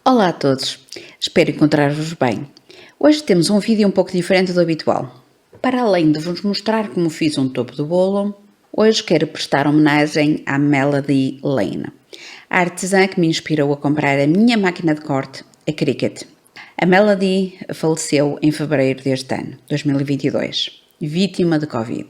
Olá a todos, espero encontrar-vos bem. Hoje temos um vídeo um pouco diferente do habitual. Para além de vos mostrar como fiz um topo do bolo, hoje quero prestar homenagem à Melody Lane, a artesã que me inspirou a comprar a minha máquina de corte, a Cricut. A Melody faleceu em fevereiro deste ano, 2022, vítima de Covid.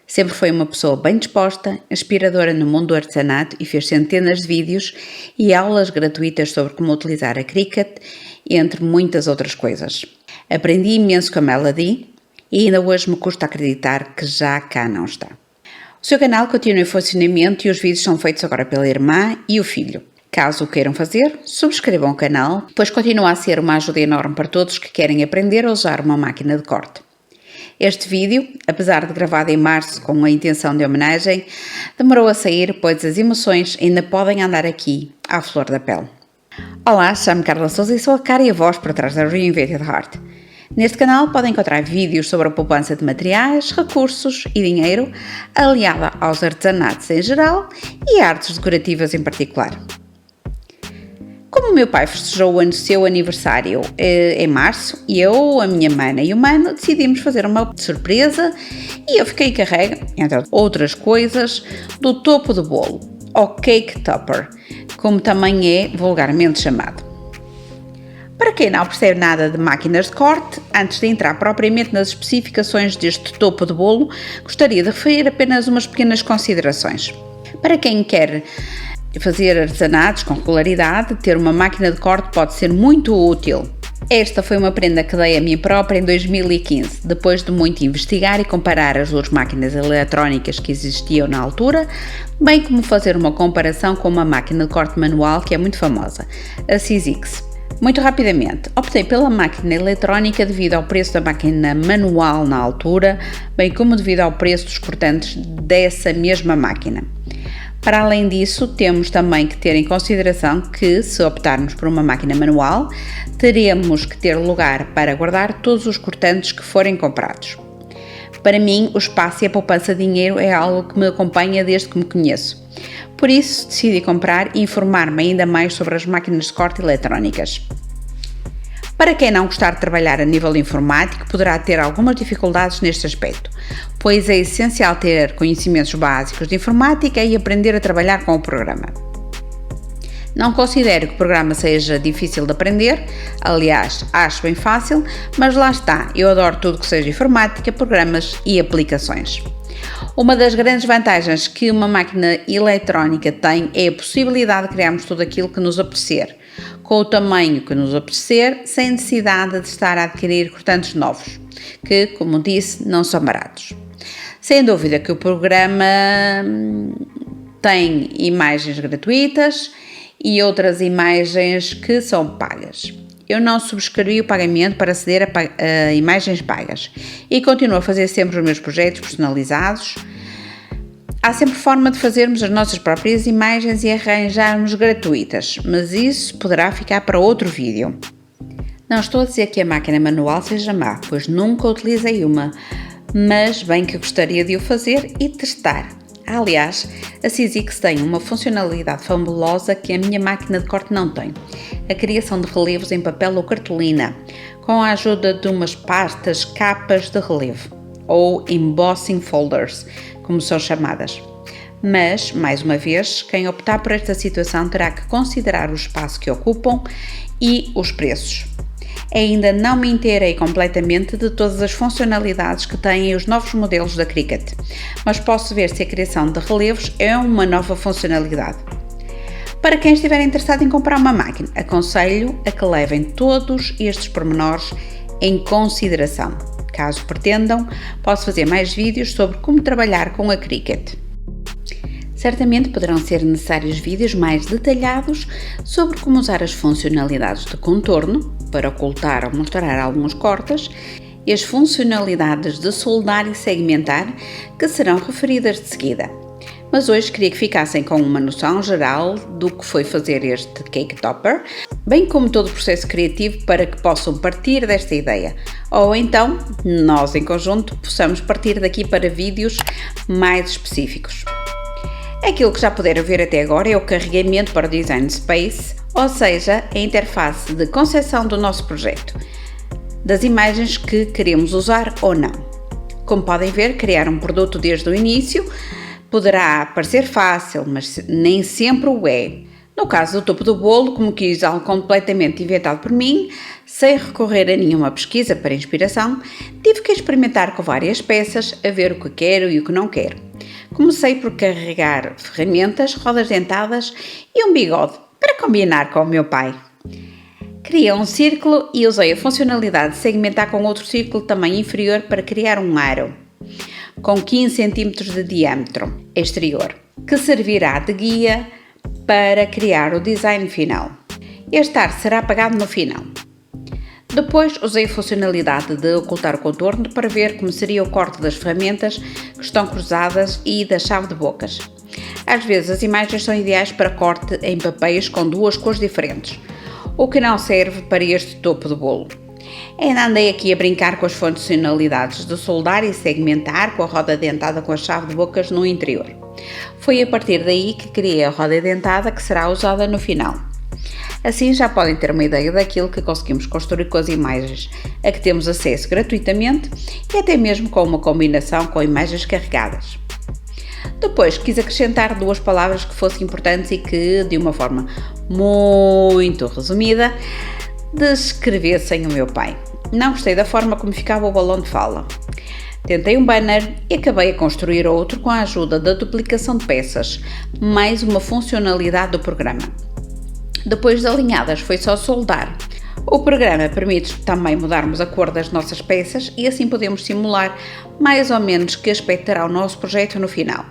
Sempre foi uma pessoa bem disposta, inspiradora no mundo do artesanato e fez centenas de vídeos e aulas gratuitas sobre como utilizar a Cricut, entre muitas outras coisas. Aprendi imenso com a Melody e ainda hoje me custa acreditar que já cá não está. O seu canal continua em funcionamento e os vídeos são feitos agora pela irmã e o filho. Caso o queiram fazer, subscrevam o canal, pois continua a ser uma ajuda enorme para todos que querem aprender a usar uma máquina de corte. Este vídeo, apesar de gravado em março com a intenção de homenagem, demorou a sair, pois as emoções ainda podem andar aqui à flor da pele. Olá, chamo-me Carla Sousa e sou a cara e a voz por trás da Reinvented Heart. Neste canal podem encontrar vídeos sobre a poupança de materiais, recursos e dinheiro, aliada aos artesanatos em geral e artes decorativas em particular. Como o meu pai festejou o seu aniversário em março, eu, a minha mana e o mano decidimos fazer uma surpresa e eu fiquei encarregue, entre outras coisas, do topo do bolo, ou cake topper, como também é vulgarmente chamado. Para quem não percebe nada de máquinas de corte, antes de entrar propriamente nas especificações deste topo de bolo, gostaria de referir apenas umas pequenas considerações. Para quem quer fazer artesanatos com regularidade, ter uma máquina de corte pode ser muito útil. Esta foi uma prenda que dei a mim própria em 2015, depois de muito investigar e comparar as duas máquinas eletrónicas que existiam na altura, bem como fazer uma comparação com uma máquina de corte manual que é muito famosa, a Sizzix. Muito rapidamente, optei pela máquina eletrónica devido ao preço da máquina manual na altura, bem como devido ao preço dos cortantes dessa mesma máquina. Para além disso, temos também que ter em consideração que, se optarmos por uma máquina manual, teremos que ter lugar para guardar todos os cortantes que forem comprados. Para mim, o espaço e a poupança de dinheiro é algo que me acompanha desde que me conheço. Por isso, decidi comprar e informar-me ainda mais sobre as máquinas de corte eletrónicas. Para quem não gostar de trabalhar a nível informático, poderá ter algumas dificuldades neste aspecto, pois é essencial ter conhecimentos básicos de informática e aprender a trabalhar com o programa. Não considero que o programa seja difícil de aprender, aliás, acho bem fácil, mas lá está, eu adoro tudo que seja informática, programas e aplicações. Uma das grandes vantagens que uma máquina eletrónica tem é a possibilidade de criarmos tudo aquilo que nos apetecer, com o tamanho que nos apetecer, sem necessidade de estar a adquirir cortantes novos, que, como disse, não são baratos. Sem dúvida que o programa tem imagens gratuitas e outras imagens que são pagas. Eu não subscrevi o pagamento para aceder a imagens pagas e continuo a fazer sempre os meus projetos personalizados. Há sempre forma de fazermos as nossas próprias imagens e arranjarmos gratuitas, mas isso poderá ficar para outro vídeo. Não estou a dizer que a máquina manual seja má, pois nunca utilizei uma, mas bem que gostaria de o fazer e testar. Aliás, a Sizzix tem uma funcionalidade fabulosa que a minha máquina de corte não tem: a criação de relevos em papel ou cartolina, com a ajuda de umas pastas capas de relevo, ou embossing folders, como são chamadas. Mas, mais uma vez, quem optar por esta situação terá que considerar o espaço que ocupam e os preços. Ainda não me inteirei completamente de todas as funcionalidades que têm os novos modelos da Cricut, mas posso ver se a criação de relevos é uma nova funcionalidade. Para quem estiver interessado em comprar uma máquina, aconselho a que levem todos estes pormenores em consideração. Caso pretendam, posso fazer mais vídeos sobre como trabalhar com a Cricut. Certamente poderão ser necessários vídeos mais detalhados sobre como usar as funcionalidades de contorno para ocultar ou mostrar alguns cortes e as funcionalidades de soldar e segmentar que serão referidas de seguida. Mas hoje queria que ficassem com uma noção geral do que foi fazer este cake topper, bem como todo o processo criativo para que possam partir desta ideia, ou então nós em conjunto possamos partir daqui para vídeos mais específicos. Aquilo que já puderam ver até agora é o carregamento para o Design Space, ou seja, a interface de concepção do nosso projeto, das imagens que queremos usar ou não. Como podem ver, criar um produto desde o início poderá parecer fácil, mas nem sempre o é. No caso do topo do bolo, como quis algo completamente inventado por mim, sem recorrer a nenhuma pesquisa para inspiração, tive que experimentar com várias peças, a ver o que quero e o que não quero. Comecei por carregar ferramentas, rodas dentadas e um bigode, para combinar com o meu pai. Criei um círculo e usei a funcionalidade de segmentar com outro círculo de tamanho inferior para criar um aro, com 15 cm de diâmetro exterior, que servirá de guia para criar o design final. Este aro será apagado no final. Depois usei a funcionalidade de ocultar o contorno para ver como seria o corte das ferramentas que estão cruzadas e da chave de bocas. Às vezes as imagens são ideais para corte em papéis com duas cores diferentes, o que não serve para este topo do bolo. Ainda andei aqui a brincar com as funcionalidades de soldar e segmentar com a roda dentada com a chave de bocas no interior. Foi a partir daí que criei a roda dentada que será usada no final. Assim já podem ter uma ideia daquilo que conseguimos construir com as imagens a que temos acesso gratuitamente e até mesmo com uma combinação com imagens carregadas. Depois quis acrescentar duas palavras que fossem importantes e que, de uma forma muito resumida, descrevessem o meu pai. Não gostei da forma como ficava o balão de fala. Tentei um banner e acabei a construir outro com a ajuda da duplicação de peças, mais uma funcionalidade do programa. Depois de alinhadas foi só soldar. O programa permite também mudarmos a cor das nossas peças e assim podemos simular mais ou menos que aspecto terá o nosso projeto no final.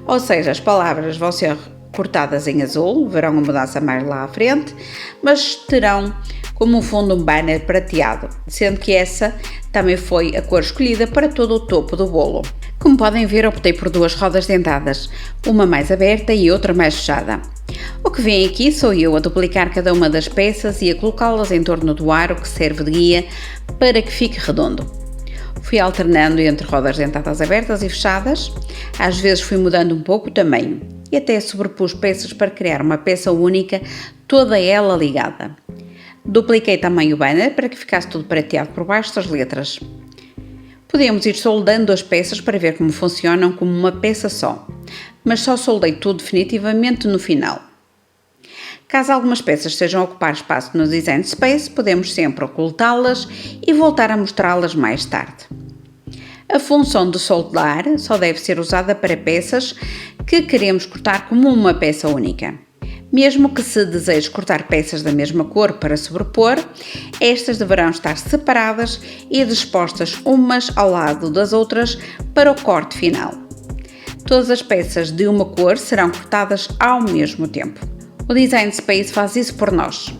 Ou seja, as palavras vão ser cortadas em azul, verão a mudança mais lá à frente, mas terão como fundo um banner prateado, sendo que essa também foi a cor escolhida para todo o topo do bolo. Como podem ver, optei por duas rodas dentadas, uma mais aberta e outra mais fechada. O que vem aqui sou eu a duplicar cada uma das peças e a colocá-las em torno do aro que serve de guia para que fique redondo. Fui alternando entre rodas dentadas abertas e fechadas, às vezes fui mudando um pouco o tamanho e até sobrepus peças para criar uma peça única, toda ela ligada. Dupliquei também o banner para que ficasse tudo prateado por baixo das letras. Podemos ir soldando as peças para ver como funcionam como uma peça só, mas só soldei tudo definitivamente no final. Caso algumas peças estejam a ocupar espaço no Design Space, podemos sempre ocultá-las e voltar a mostrá-las mais tarde. A função de soldar só deve ser usada para peças que queremos cortar como uma peça única. Mesmo que se deseje cortar peças da mesma cor para sobrepor, estas deverão estar separadas e dispostas umas ao lado das outras para o corte final. Todas as peças de uma cor serão cortadas ao mesmo tempo. O Design Space faz isso por nós,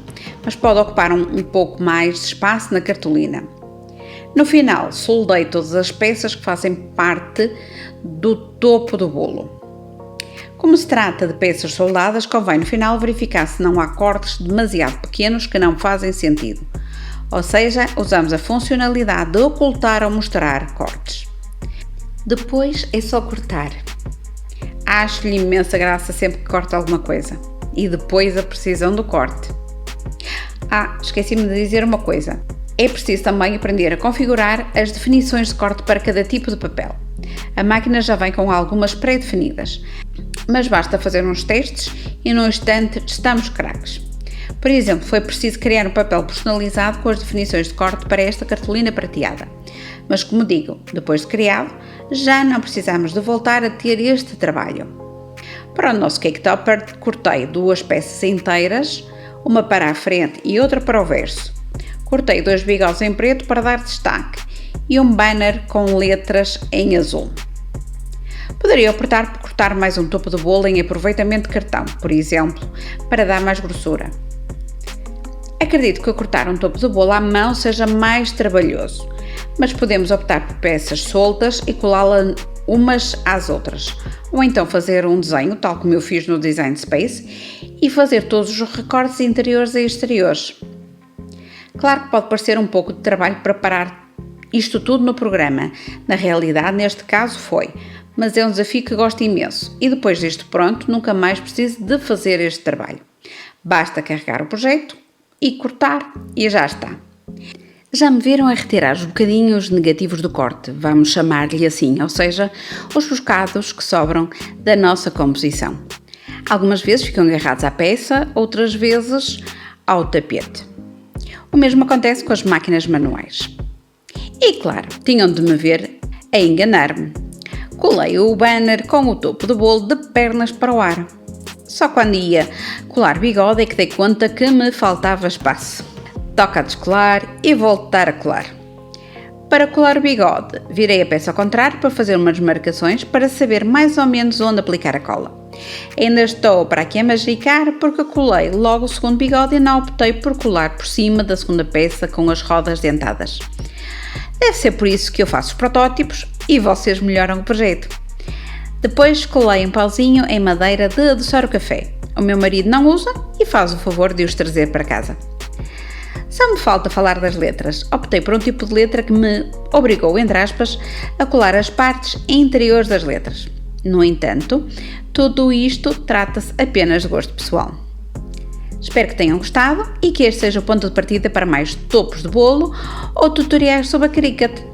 mas pode ocupar um pouco mais de espaço na cartolina. No final, soldei todas as peças que fazem parte do topo do bolo. Como se trata de peças soldadas, convém no final verificar se não há cortes demasiado pequenos que não fazem sentido. Ou seja, usamos a funcionalidade de ocultar ou mostrar cortes. Depois é só cortar. Acho-lhe imensa graça sempre que corto alguma coisa. E depois a precisão do corte. Esqueci-me de dizer uma coisa. É preciso também aprender a configurar as definições de corte para cada tipo de papel. A máquina já vem com algumas pré-definidas, mas basta fazer uns testes e num instante estamos craques. Por exemplo, foi preciso criar um papel personalizado com as definições de corte para esta cartolina prateada. Mas como digo, depois de criado, já não precisamos de voltar a ter este trabalho. Para o nosso cake topper, cortei duas peças inteiras, uma para a frente e outra para o verso. Cortei dois bigodes em preto para dar destaque e um banner com letras em azul. Poderia optar por cortar mais um topo do bolo em aproveitamento de cartão, por exemplo, para dar mais grossura. Acredito que cortar um topo do bolo à mão seja mais trabalhoso, mas podemos optar por peças soltas e colá-las umas às outras, ou então fazer um desenho, tal como eu fiz no Design Space, e fazer todos os recortes interiores e exteriores. Claro que pode parecer um pouco de trabalho preparar isto tudo no programa, na realidade neste caso foi, mas é um desafio que gosto imenso e depois disto pronto nunca mais preciso de fazer este trabalho. Basta carregar o projeto e cortar e já está. Já me viram a retirar os bocadinhos negativos do corte, vamos chamar-lhe assim, ou seja, os bocados que sobram da nossa composição. Algumas vezes ficam agarrados à peça, outras vezes ao tapete. O mesmo acontece com as máquinas manuais. E claro, tinham de me ver a enganar-me. Colei o banner com o topo do bolo de pernas para o ar. Só quando ia colar bigode é que dei conta que me faltava espaço. Toca a descolar e voltar a colar. Para colar o bigode, virei a peça ao contrário para fazer umas marcações para saber mais ou menos onde aplicar a cola. Ainda estou para aqui a magicar porque colei logo o segundo bigode e não optei por colar por cima da segunda peça com as rodas dentadas. Deve ser por isso que eu faço os protótipos e vocês melhoram o projeto. Depois colei um pauzinho em madeira de adoçar o café. O meu marido não usa e faz o favor de os trazer para casa. Só me falta falar das letras. Optei por um tipo de letra que me obrigou, entre aspas, a colar as partes interiores das letras. No entanto, tudo isto trata-se apenas de gosto pessoal. Espero que tenham gostado e que este seja o ponto de partida para mais topos de bolo ou tutoriais sobre a Cricut.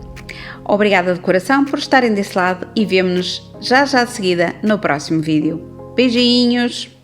Obrigada de coração por estarem desse lado e vemo-nos já de seguida no próximo vídeo. Beijinhos!